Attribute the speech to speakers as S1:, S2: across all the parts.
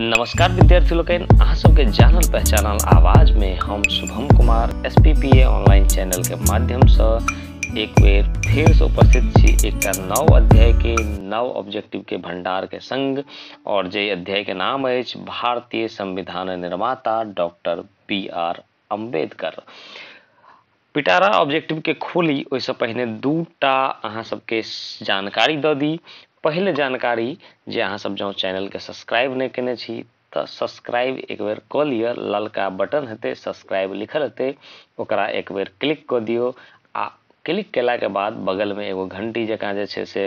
S1: नमस्कार विद्यार्थी लोकन, अहाँ सबके जानल पहचानल आवाज में हम Shubham Kumar SPPA online channel के माध्यम से एक बेर फिर से उपस्थित छी एक नव अध्याय के नव ऑब्जेक्टिव के भंडार के संग। और जे अध्याय के नाम अछि भारतीय संविधान निर्माता डॉक्टर BR अम्बेडकर। पिटारा ऑब्जेक्टिव के खोली ओइसे पहले दूटा अहाँ सबके जानकारी द दी। पहले जानकारी जे अहाँ सब जो चैनल के सब्सक्राइब नहीं केने छी तो सब्सक्राइब एक बेर क लियो। ललका बटन हेते सब्सक्राइब लिखल हेते ओकरा एक बेर क्लिक क दियो। आ क्लिक केला के बाद बगल में एगो घंटी जका जे छे से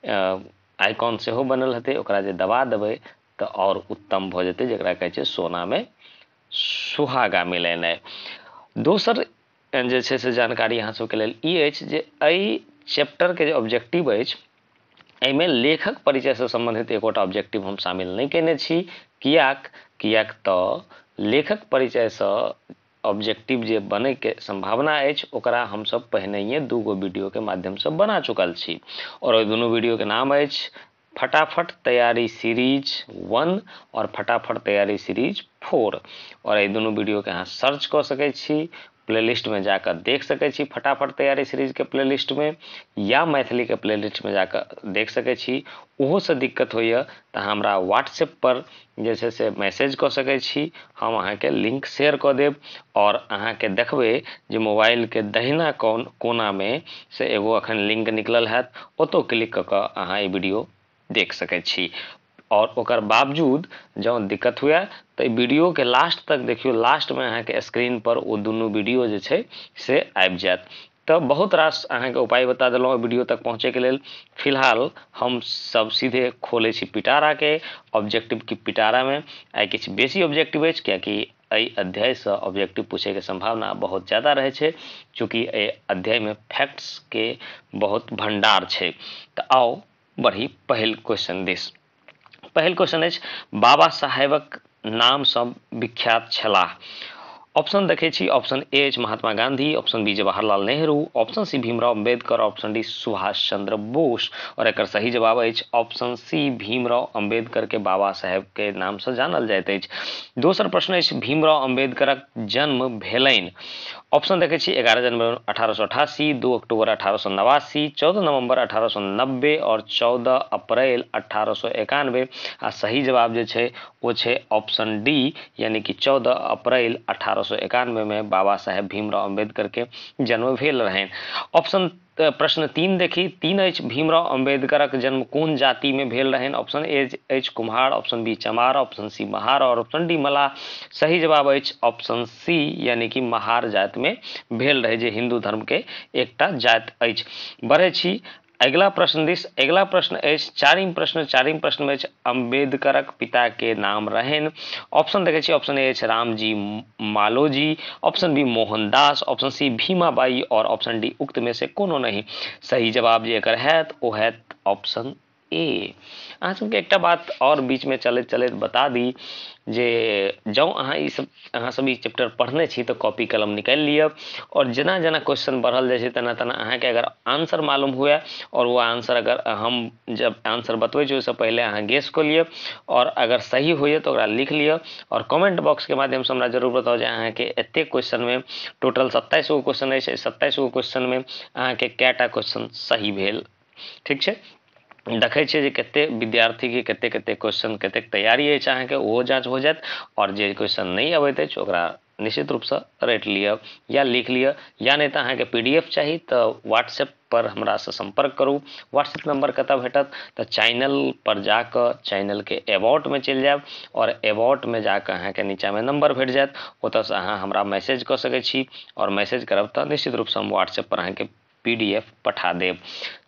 S1: आइकॉन से हो बनल हेते ओकरा जे दबा देबे तो और उत्तम भ जेते, जेकरा कहे छे सोना में सुहागा मिलेने। दोसर जे छे से जानकारी अहाँ सबके लेल ई अछि जे एहि चैप्टर के जे ऑब्जेक्टिव अछि एहिमे लेखक परिचय से संबंधित एकोटा ऑब्जेक्टिव हम शामिल नहीं केने छी। कियाक तो लेखक परिचय से ऑब्जेक्टिव जे बने के संभावना अछि ओकरा हम सब पहिनहिए दूगो वीडियो के माध्यम से बना चुकल छी। और ओइ दोनों वीडियो के नाम अछि फटाफट तैयारी सीरीज 1 और फटाफट तैयारी सीरीज 4। और ये दोनों वीडियो के अहाँ सर्च कर सके छी, प्लेलिस्ट में जाकर देख सके छी फटाफट तैयारी सीरीज के प्लेलिस्ट में, या मैथिली के प्लेलिस्ट में जाकर देख सके छी। ओहो से दिक्कत होइए तो हमरा व्हाट्सएप पर जैसे से मैसेज कर सके छी, हम अहाँ के लिंक शेयर कर देब। और अहाँ के देखबे जे मोबाइल के दहिना कोना में से एगो अखन लिंक निकलल हैत, ओतो क्लिक क अहाँ ये वीडियो देख सके छी। और ओकर बावजूद जो दिक्कत हुए तो वीडियो के लास्ट तक देखियो, लास्ट में अहाँ के स्क्रीन पर वो दोनों वीडियो जे छे से आबि जात। तो बहुत रास अहाँ के उपाय बता दिलौं वीडियो तक पहुँचे के लेल। फिलहाल हम सब सीधे खोले छी पिटारा के ऑब्जेक्टिव की पिटारा में आई किछ बेसी ऑब्जेक्टिव अछि, कियाकि एहि अध्याय से ऑब्जेक्टिव पूछे के संभावना बहुत ज्यादा रहे छे, चूंकि एहि अध्याय में फैक्ट्स के बहुत भंडार छे। तो आओ बढ़ी पहिल क्वेश्चन दिस। पहिल क्वेश्चन अछि बाबा साहेबक नाम सब विख्यात छलाह। ऑप्शन देखे छी, option A Mahatma Gandhi, option B Jawaharlal Nehru, option C Bhimrao Ambedkar, option D Subhash Chandra Bose. और एक सही जवाब अछि ऑप्शन सी भीमराव अम्बेडकर के बाबा साहेब के नाम से जानल जाइत अछि। दोसर प्रश्न अछि भीमराव अम्बेडकरक जन्म भेलनि। ऑप्शन देखे छी 11 जनवरी 1888, 2 अक्टूबर 1889, 14 नवंबर 1890 और 14 अप्रैल 1891। आ सही जवाब जे छे वो छे ऑप्शन डी, यानी कि 14 अप्रैल 1891 में बाबा साहेब भीमराव अम्बेडकर के जन्म भेल रहनि। ऑप्शन प्रश्न 3 देखी, 3 अछि भीमराव अम्बेडकरक जन्म कोन जाति में भेल रहनि। ऑप्शन ए अछि कुम्हार, ऑप्शन बी चमार, ऑप्शन सी महार और ऑप्शन डी मल्लाह। सही जवाब अछि ऑप्शन सी, यानी कि महार जाति में भेल रहे, जे हिंदू धर्म के एकटा जाति अछि। बढ़े छी अगला प्रश्न दिस। अगला प्रश्न अछि चारिम प्रश्न में अम्बेडकरक पिता के नाम रहनि। ऑप्शन देखे छी, ऑप्शन ए अछि Ramji Maloji, option B Mohandas, option C Bhimabai और ऑप्शन डी उक्त में से कोनो नहीं। सही जवाब जे एकर हैत ओ हैत ऑप्शन ए। अहाँ सबके एकटा बात और बीच में चलत चलत बता दी जे जँ अहाँ सब ई चैप्टर पढ़ने छी तो कॉपी कलम निकाल लिया। और जना जना क्वेश्चन बढ़ल जाए तना तना अहाँ के अगर आंसर मालूम हुए और वो आंसर अगर हम जब आंसर बतबै छी उससे पहले अहाँ गेस कर लिया, और अगर सही होइए तो ओकरा लिख लिया। और कमेंट बॉक्स के माध्यम से हमरा जरूर बताओ जे अहाँ के एते क्वेश्चन में टोटल 27 गो क्वेश्चन है, 27 गो क्वेश्चन में अहाँ के कैटा क्वेश्चन सही भेल। ठीक है, देखे छे जे कते विद्यार्थी के कते कते क्वेश्चन कते तैयारी है अहाँ के वो जांच हो जात। और जे क्वेश्चन नहीं अबैत अछि ओकरा निश्चित रूप से रट लिया या लिख लिया, या नहीं तो अहाँ के PDF चाहिए तो व्हाट्सएप पर हमरा से संपर्क करू। व्हाट्सएप नंबर कतऽ भेटत तो चैनल पर जाकर चैनल के अबाउट में चल जाब, और अबाउट में जाकर अहाँ के नीचा में नंबर भेट जात, ओतऽ से अहाँ हमरा मैसेज कर सके छी। और मैसेज करब तो निश्चित रूप से हम व्हाट्सएप पर अहाँ के PDF पठा देब।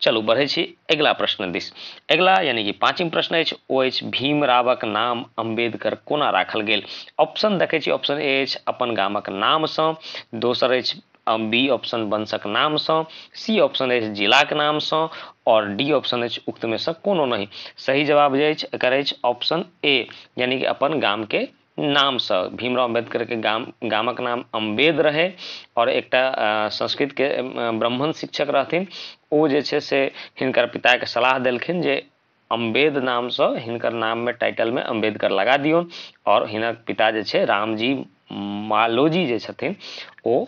S1: चलू बढ़े छी अगला प्रश्न दिस। अगला यानी कि पांचम प्रश्न अछि ओ अछि भीमरावक नाम अम्बेडकर कोना राखल गेल। ऑप्शन देखे छी, ऑप्शन ए अछि अपन गामक नाम से, दोसर अछि बी ऑप्शन वंशक नाम से, सी ऑप्शन अछि जिलाक नाम से, और डी ऑप्शन अछि उक्त में से कोनो नहीं। सही जवाब जे अछि एकर अछि ऑप्शन ए, यानी कि अपन गाम के नाम से। भीमराव अम्बेडकर के गामक नाम अम्बेद रहे, और एकटा संस्कृत के ब्राह्मण शिक्षक रहथिन। ओ जे छे से हिनकर पिता के सलाह देलखिन जे अम्बेद नाम से हिनकर नाम में टाइटल में अम्बेडकर लगा दियो और हिनक पिता जे छे रामजी मालोजी जे छथिन ओ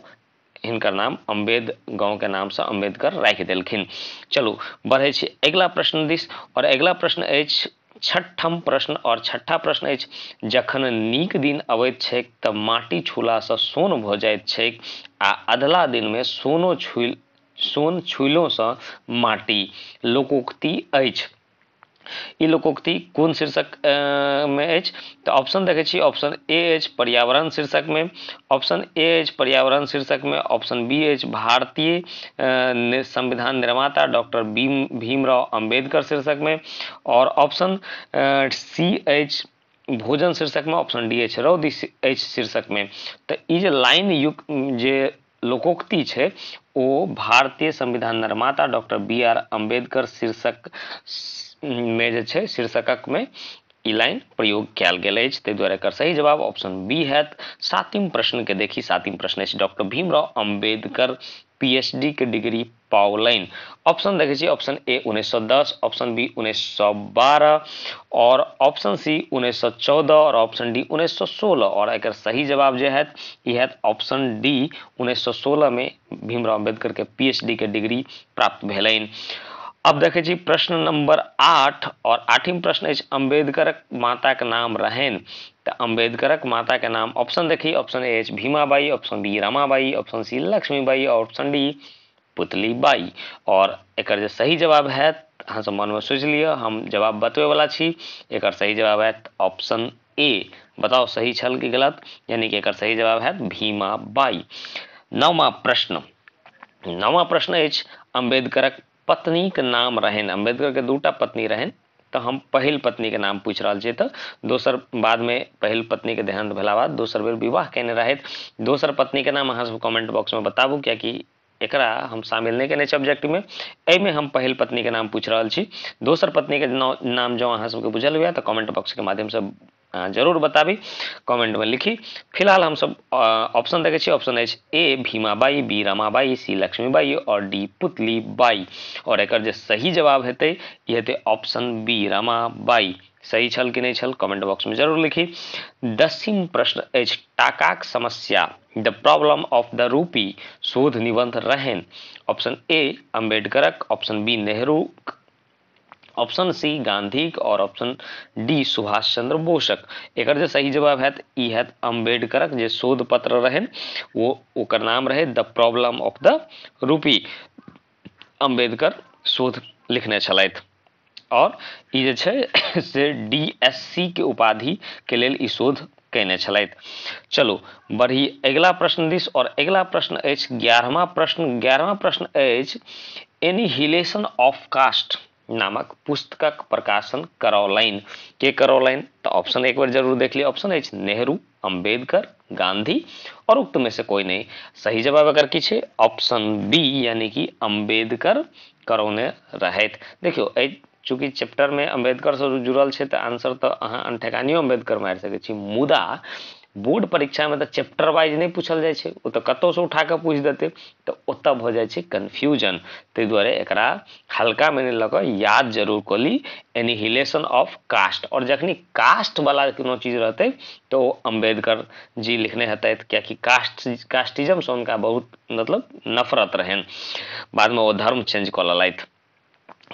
S1: हिनकर नाम अम्बेद गांव के नाम से अम्बेडकर राखि देलखिन। चलू बढ़े छी अगला प्रश्न दिस और अगला प्रश्न अछि छठम प्रश्न और छठा प्रश्न अछि जखन नीक दिन अबैत छैक तऽ माटी छूला से सोन भ जाइत छैक आ अधला दिन में सोन छुइलो से माटी लोकोक्ति अछि। ई लोकोक्ति कोन शीर्षक में अछि तऽ ऑप्शन देखे छी ऑप्शन ए अछि पर्यावरण शीर्षक में, ऑप्शन ए अछि पर्यावरण शीर्षक में, ऑप्शन बी अछि भारतीय संविधान निर्माता डॉक्टर भीमराव अंबेडकर शीर्षक में और ऑप्शन सी अछि भोजन शीर्षक में, ऑप्शन डी अछि रौदी अछि शीर्षक में। तो ई जे लाइन युक्त जे लोकोक्ति छै ओ भारतीय संविधान निर्माता डॉक्टर बी आर अम्बेडकर शीर्षक में जे छै शीर्षकक में ई लाइन प्रयोग कैल गेल अछि, ताहि दुआरे एकर सही जवाब ऑप्शन बी हैत। सातम प्रश्न के देखी, सातम प्रश्न अछि डॉक्टर भीमराव अंबेडकर पीएचडी के डिग्री पाओलनि। ऑप्शन देखे छी ऑप्शन ए 1910, ऑप्शन बी 1912 और ऑप्शन सी 1914 और ऑप्शन डी 1916 और एकर सही जवाब जो है यह है ऑप्शन डी 1916 में भीमराव अंबेडकर के पीएचडी के डिग्री प्राप्त भेलनि। अब देखे छी प्रश्न नंबर 8 और आठम प्रश्न अछि अम्बेडकरक माता के नाम रहनि तो अम्बेडकरक माता के नाम ऑप्शन देखी ऑप्शन ए अछि Bhimabai, option B Ramabai, option C Lakshmibai और ऑप्शन डी पुतलीबाई और एकर जे सही जवाब है अहाँ सब मन में सोच लिया हम जवाब बतवे वाला छी। एकर सही जवाब है ऑप्शन ए। बताओ सही छल कि गलत, यानी कि एकर सही जवाब है भीमाबाई। नौवां प्रश्न अछि अम्बेडकरक पत्नी के नाम रहनि। अम्बेडकर के दूटा पत्नी रहनि तो हम पहिल पत्नी के नाम पूछ रहा छी, तो दोसर बाद में पहिल पत्नी के देहांत भेला बाद दोसर बेर विवाह केने रहथि। दोसर पत्नी के नाम अहाँ सब कमेंट बॉक्स में बताबू, कियाकि एकरा हम शामिल नहीं केने सब्जेक्ट में, एहिमे हम पहिल पत्नी के नाम पूछ रहा छी। दोसर पत्नी के नाम जो अहाँ सबके बुझल हुआ तो कमेंट बॉक्स के माध्यम से जरूर बताबी, कमेंट में लिखी। फिलहाल हम सब ऑप्शन देखे छी ऑप्शन एच A Bhimabai, B Ramabai, C Lakshmibai और डी पुतलीबाई और एकर जे सही जवाब हेतै ई हेतै ऑप्शन बी रमाबाई। सही छल कि नहीं छल कमेंट बॉक्स में जरूर लिखी। 10वीं प्रश्न अछि टाकाक समस्या the problem of the rupee शोध निबंध रहनि। ऑप्शन ए अम्बेडकरक, option B Nehru, option C Gandhi और ऑप्शन डी सुभाष चंद्र बोसक। एकर जे सही जवाब है ई है अम्बेडकरक जे शोध पत्र रहन वो ओकर नाम रहे the problem of the rupee. Ambedkar शोध लिखने छलथि और ई जे छै से डीएससी के उपाधि के लेल ई शोध केने छलथि। चलो बढ़ी अगला प्रश्न दिस और अगला प्रश्न अछि 11वां प्रश्न। 11वां प्रश्न अछि एनिहिलेशन ऑफ कास्ट नामक पुस्तकक प्रकाशन करौलनि। के करौलनि तो ऑप्शन एक बार जरूर देख लिया। ऑप्शन अछि नेहरू, अम्बेडकर, गांधी और उक्त में से कोई नहीं। सही जवाब अगर की छै ऑप्शन बी यानी कि अम्बेडकर करौने रहथि। देखियो चूंकि चैप्टर में अम्बेडकर से जुड़ल छै तो आंसर तो अहाँ अनठेकानियो अम्बेडकर मारि सकै छी, मुदा बोर्ड परीक्षा में तो चैप्टर वाइज नहीं पूछल जाए छै, ओ तो कतौ से उठा के पूछ देते तो ओतऽ भ जाए छै कन्फ्यूजन। ताहि दुआरे एकरा हल्का में नहीं लऽ कऽ याद जरूर कर ली एनिहिलेशन ऑफ कास्ट। और जखनी कास्ट वाला कोनो चीज रहते तो अम्बेडकर जी लिखने हेतै, कियाकि कास्टिज्म से उनका बहुत मतलब नफरत रहन, बाद में वो धर्म चेंज कऽ लेलथि।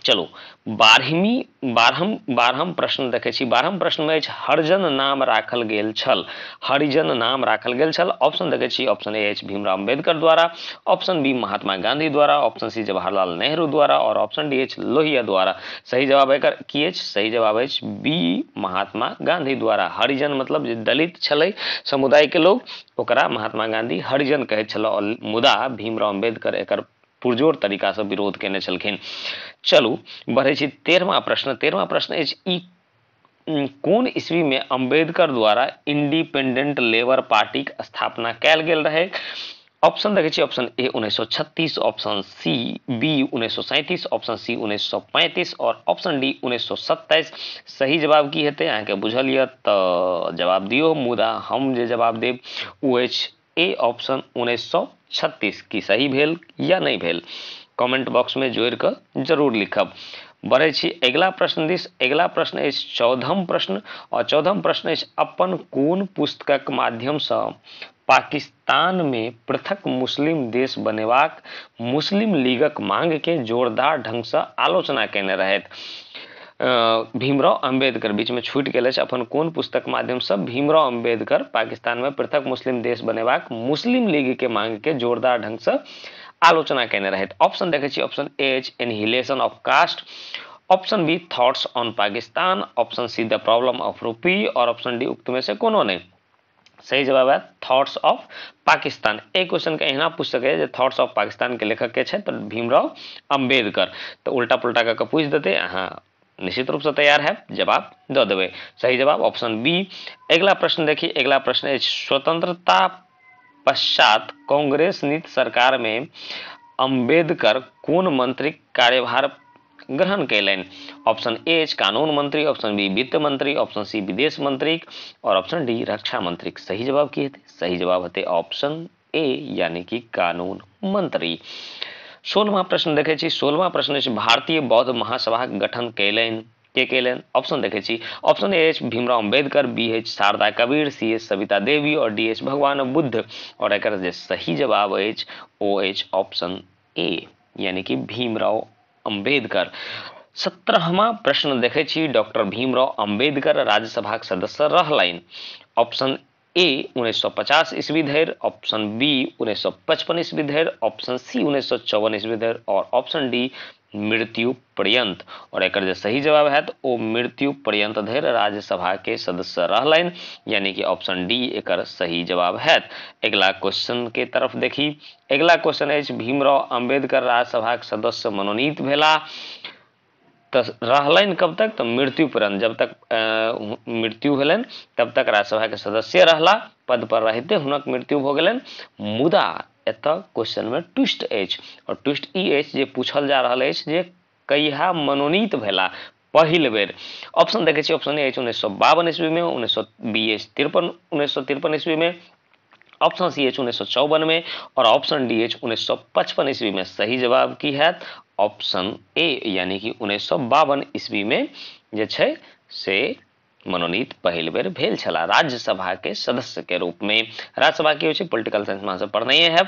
S1: चलो 12हम प्रश्न देखे छी। 12हम प्रश्न में हरिजन नाम राखल गेल छल। हरिजन नाम राखल गेल छल। ऑप्शन देखे छी ऑप्शन ए अछि भीमराव अंबेडकर द्वारा, ऑप्शन बी महात्मा गांधी द्वारा, ऑप्शन सी जवाहरलाल नेहरू द्वारा और ऑप्शन डी अछि लोहिया द्वारा। सही जवाब एकर की अछि? सही जवाब अछि बी महात्मा गांधी द्वारा। हरिजन मतलब जे दलित छलै समुदाय के लोग ओकरा महात्मा गांधी हरिजन कहैत छल, मुदा भीमराव अंबेडकर एकर पुरजोर तरीका से विरोध केने छलखिन। चलू बढ़े छी 13वां प्रश्न। 13वां प्रश्न अछि ई कोन ईस्वी में अंबेडकर द्वारा इंडिपेंडेंट लेबर पार्टी के स्थापना कैल गेल रहे। ऑप्शन देखे छी option A 1936, option C B 1937, option C 1935 और ऑप्शन डी 1927। सही जवाब की हेतै अहाँके बुझल यऽ तऽ जवाब दियो, मुदा हम जे जवाब देब ओ अछि ए ऑप्शन 1936। की सही भेल या नहीं भेल कमेंट बॉक्स में जोड़ कर जरूर लिखब। बढ़े छी अगला प्रश्न दिस। अगला प्रश्न अछि 14म प्रश्न, और 14म प्रश्न अछि अपन कोन पुस्तकक माध्यम से पाकिस्तान में पृथक मुस्लिम देश बनेबाक मुस्लिम लीगक मांग के जोरदार ढंग से आलोचना केने रहथि। भीमराव अंबेडकर, बीच में छूट गेल अछि, अपन कोन पुस्तक माध्यम से भीमराव अंबेडकर पाकिस्तान में पृथक मुस्लिम देश बनेबाक मुस्लिम लीग के मांग के जोरदार ढंग से आलोचना केने रहथि। ऑप्शन देखै छी, ऑप्शन ए अछि annihilation of caste, option B thoughts on Pakistan, option C the problem of rupee, और ऑप्शन डी उक्त में से कोनो नहीं। सही जवाब है थॉट्स ऑफ पाकिस्तान। एक क्वेश्चन के एना पूछ सके जे थॉट्स ऑफ पाकिस्तान के लेखक के छै तो भीमराव अंबेडकर, तो उल्टा पुल्टा करके पूछ देते, हाँ निश्चित रूप से तैयार है, जवाब दे देवे। सही जवाब ऑप्शन बी। अगला प्रश्न देखिए, अगला प्रश्न है स्वतंत्रता पश्चात कांग्रेस नीति सरकार में अंबेडकर कोन मंत्री कार्यभार ग्रहण कैलन। ऑप्शन ए कानून मंत्री, ऑप्शन बी वित्त मंत्री, ऑप्शन सी विदेश मंत्री, और ऑप्शन डी रक्षा मंत्री। सही जवाब की हेतै? सही जवाब हेतै ऑप्शन ए यानी कि कानून मंत्री। 16वां प्रश्न देखे छी। 16वां प्रश्न अछि भारतीय बौद्ध महासभा गठन कैलन के कैलन। ऑप्शन देखे छी, option A Bhimrao Ambedkar, B एच शारदा कबीर, सी एच सविता देवी, और डी एच भगवान बुद्ध। और एकर जे सही जवाब अछि ओ अछि ऑप्शन ए यानी कि भीमराव अंबेडकर। 17वां प्रश्न देखे छी डॉक्टर भीमराव अंबेडकर राज्यसभा के सदस्य रहलनि। ऑप्शन ए 1950 ईस्वी धरि, ऑप्शन बी 1955 ईस्वी धरि, ऑप्शन सी 1954 ईस्वी धरि, और ऑप्शन डी मृत्यु पर्यंत। और एकर जे सही जवाब है वो मृत्यु पर्यंत धरि राज्यसभा के सदस्य रहलनि यानी कि ऑप्शन डी एकर सही जवाब है। अगला क्वेश्चन के तरफ देखी। अगला क्वेश्चन है भीमराव अंबेडकर राज्यसभा के सदस्य मनोनीत भेला तो रहलन कब तक, तो मृत्यु पर्यंत, जब तक मृत्यु भेलन तब तक राज्यसभा के सदस्य रहला, पद पर रहते हुनक मृत्यु भ गेलन। मुदा एतऽ क्वेश्चन में ट्विस्ट अछि, और ट्विस्ट ई अछि जे पूछल जा रहल अछि जे कहिया मनोनीत भेला पहिल बेर। ऑप्शन देखे छी, ऑप्शन ए 1952 ईस्वी में, 1953 ईस्वी में, ऑप्शन सी एच 1954 में, और ऑप्शन डी एच 1955 ईस्वी में। सही जवाब की है ऑप्शन ए यानी कि 1952 ईस्वी में जे छै से मनोनीत पहिल बेर भेल छला राज्यसभा के सदस्य के रूप में। राज्यसभा की होय छै पॉलिटिकल साइंस में से पढ़ने है।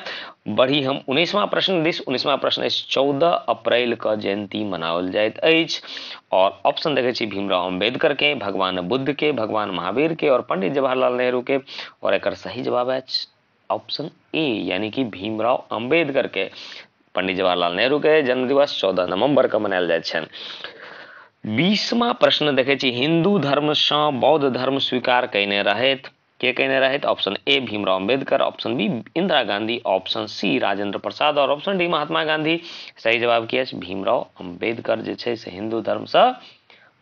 S1: बढ़ी हम 19वां प्रश्न दिस। 19वां प्रश्न अछि 14 अप्रैल क जयंती मनाओल जाइत अछि, और ऑप्शन देखे छी भीमराव अंबेडकर के, भगवान बुद्ध के, भगवान महावीर के, और पंडित जवाहरलाल नेहरू के। और एकर सही जवाब है ऑप्शन ए यानी कि भीमराव अंबेडकर के। पंडित जवाहरलाल नेहरू के जन्म दिवस 14 नवंबर के मनायल जाइत छनि। 20वां प्रश्न देखे छी हिंदू धर्म से बौद्ध धर्म स्वीकार कैने रहथि के कैने रहथि। Option A Bhimrao Ambedkar, option B Indira Gandhi, option C Rajendra Prasad, और ऑप्शन डी महात्मा गांधी। सही जवाब की अछि भीमराव अंबेडकर जे छै से हिंदू धर्म से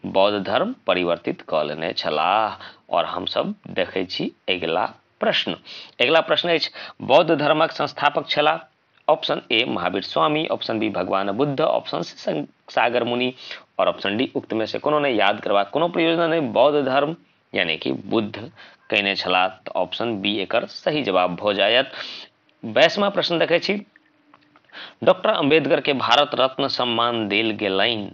S1: बौद्ध धर्म परिवर्तित क लेने छलाह। और हम सब देखे छी अगला प्रश्न। अगला प्रश्न अछि बौद्ध धर्मक संस्थापक छलाह। Option A Mahavir Swami, option B भगवान बुद्ध, ऑप्शन सी सागर मुनि, और ऑप्शन डी उक्त में से कोनो नहीं। याद करबाक कोनो प्रयोजन नहीं, बौद्ध धर्म यानी कि बुद्ध कैने छला, तो ऑप्शन बी एकर सही जवाब भ जायत। 22वां प्रश्न देखे छी डॉक्टर अंबेडकर के भारत रत्न सम्मान देल गेलनि।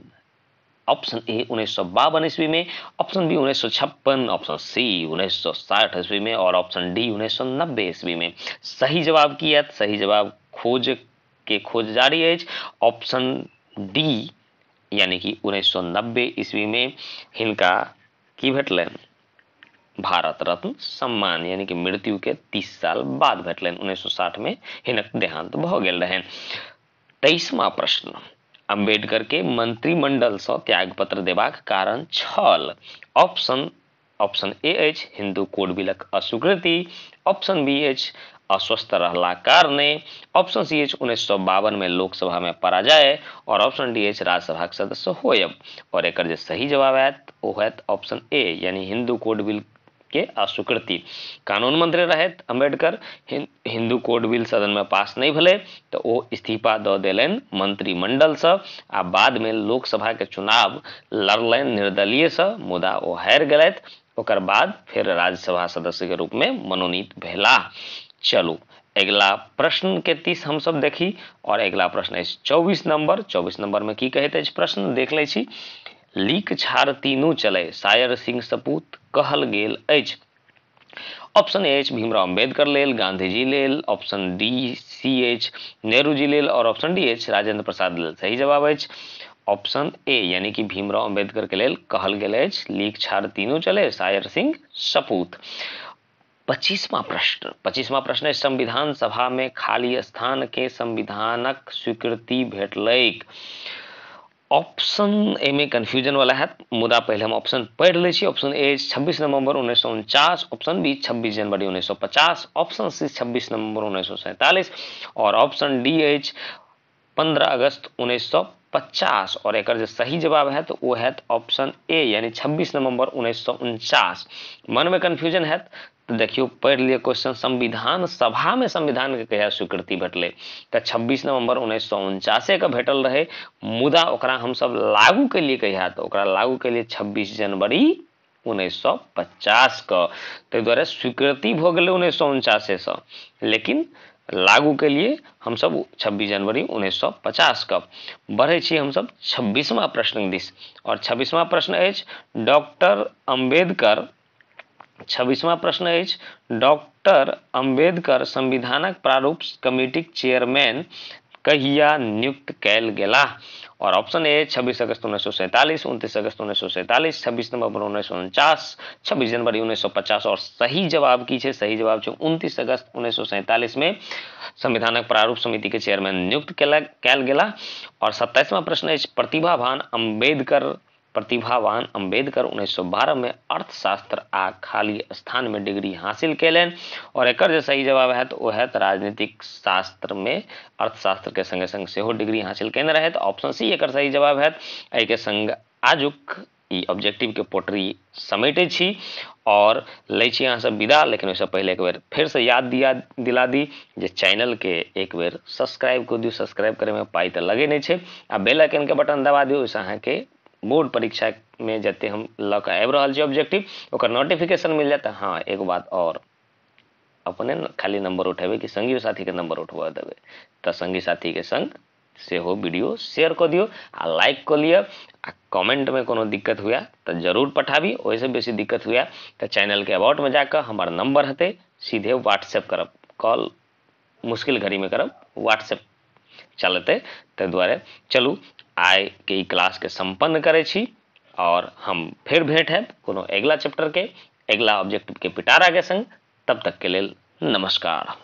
S1: ऑप्शन ए 1952 ईस्वी में, ऑप्शन बी 1956, ऑप्शन सी 1960 ईस्वी में, और ऑप्शन डी 1990 ईस्वी में। सही जवाब की है? सही जवाब खोज जारी है। ऑप्शन डी यानी कि 1990 ईस्वी में हिनका की भेटलनि भारत रत्न सम्मान, यानी कि मृत्यु के 30 साल बाद भेटलनि। 1960 में हिनक देहांत भ गेल रहनि। 23वां प्रश्न अंबेडकर के मंत्रिमंडल से त्यागपत्र देबाक कारण छल। ऑप्शन ए अछि हिंदू कोड बिलक अस्वीकृति, ऑप्शन बी अछि अस्वस्थ रहला कारणे, ऑप्शन सी एच 1952 में लोकसभा में पराजय, और ऑप्शन डी एच राज्यसभा के सदस्य होयब। और एकर जे सही जवाब है वो है ऑप्शन ए यानी हिंदू कोड बिल के अस्वीकृति। कानून मंत्री रहत अंबेडकर, हिंदू कोड बिल सदन में पास नहीं भेले तो वो इस्तीफा द देलनि मंत्रिमंडल से, आ बाद में लोकसभा के चुनाव लड़लनि निर्दलीय से, मुदा वो हारि गेलथि। ओकर बाद फिर राज्यसभा सदस्य के रूप में मनोनीत भेला। चलू अगला प्रश्न के 30 हम सब देखी और अगला प्रश्न है 24 नंबर में की कहते अछि प्रश्न देख लै छी। लीक छाड़ तीनू चले शायर सिंह सपूत कहल गेल अछि। ऑप्शन ए अछि भीमराव अंबेडकर लेल, गांधी जी लेल, ऑप्शन डी सी अछि नेहरू जी लेल और ऑप्शन डी अछि राजेंद्र प्रसाद लेल। सही जवाब अछि ऑप्शन ए यानी कि भीमराव अंबेडकर के लेल कहल गेल अछि लीक छाड़ तीनू चले शायर सिंह सपूत। 25वां प्रश्न है संविधान सभा में खाली स्थान के संविधानक स्वीकृति भेटलैक। ऑप्शन ए में कंफ्यूजन वाला है, मुदा पहले हम ऑप्शन पढ़ ले छी। ऑप्शन ए 26 नवंबर 1949, ऑप्शन बी 26 जनवरी 1950, ऑप्शन सी 26 नवंबर 1947 और ऑप्शन डी एच 15 अगस्त 1950 और एक जो सही जवाब है तो वो है ऑप्शन ए यानी 26 नवंबर 1949। मन में कंफ्यूजन है तो देखियो पढ़ लिए क्वेश्चन संविधान सभा में संविधान के कहिया स्वीकृति भेटले तो 26 नवंबर 1949 के भेटल रहे, मुदा ओकरा हम सब लागू के लिए कहिया तो ओकरा लागू के लिए 26 जनवरी 1950 का, तो द्वारा स्वीकृति भ गेलै 1949 से, लेकिन लागू के लिए हम सब 26 जनवरी 1950 का। बढ़े छी हम सब 26वां प्रश्न दिस और 26वां प्रश्न अछि डॉक्टर अंबेडकर 26वां प्रश्न अछि डॉक्टर अंबेडकर संविधानक प्रारूप कमिटीक चेयरमैन कहिया नियुक्त कैल गेला और ऑप्शन ए 26 अगस्त 1947, 29 अगस्त 1947, 26 नवंबर 1949, 26 जनवरी 1950 और सही जवाब की है सही जवाब 29 अगस्त 1947 में संविधानक प्रारूप समिति के चेयरमैन नियुक्त कैल गेला। और 27वां प्रश्न है प्रतिभावान अंबेडकर 1912 में अर्थशास्त्र आ खाली स्थान में डिग्री हासिल कैलन और एक सही जवाब है तो वह है राजनीतिक शास्त्र में अर्थशास्त्र के संगे संग सेहो डिग्री हासिल कैने रहे। ऑप्शन सी एक सही जवाब है। एहि के संग आजुक ई ऑब्जेक्टिव के पोटरी समेटे छी और ले छी अहाँ सब विदा, लेकिन उससे पहले एक बार फिर से याद दिला दी जे चैनल के एक बार सब्सक्राइब कर दियो। सब्सक्राइब करे में पाई तो लगे नहीं छे आ बेल आइकन के बटन दबा दियो, उससे अहाँ के बोर्ड परीक्षा में जते हम लक आबि रहल छी ऑब्जेक्टिव ओकर नोटिफिकेशन मिल जाता। हाँ एक बात और अपने खाली नंबर उठेबे कि संगी साथी के नंबर उठवा देवे तो संगी साथी के संग से हो वीडियो शेयर कर दियो आ लाइक कर लिया आ कमेंट में कोनो दिक्कत हुआ तो जरूर पठाबी। वैसे बेसी दिक्कत हुआ तो चैनल के अबाउट में जाकर हमार नंबर हते सीधे व्हाट्सएप करब, कॉल मुश्किल घड़ी में करब व्हाट्सएप चलते। तो द्वारे चलू आय के ई क्लास के संपन्न करे छी और हम फिर भेंट है कोनो अगला चैप्टर के अगला ऑब्जेक्टिव के पिटारा के संग। तब तक के लिए नमस्कार।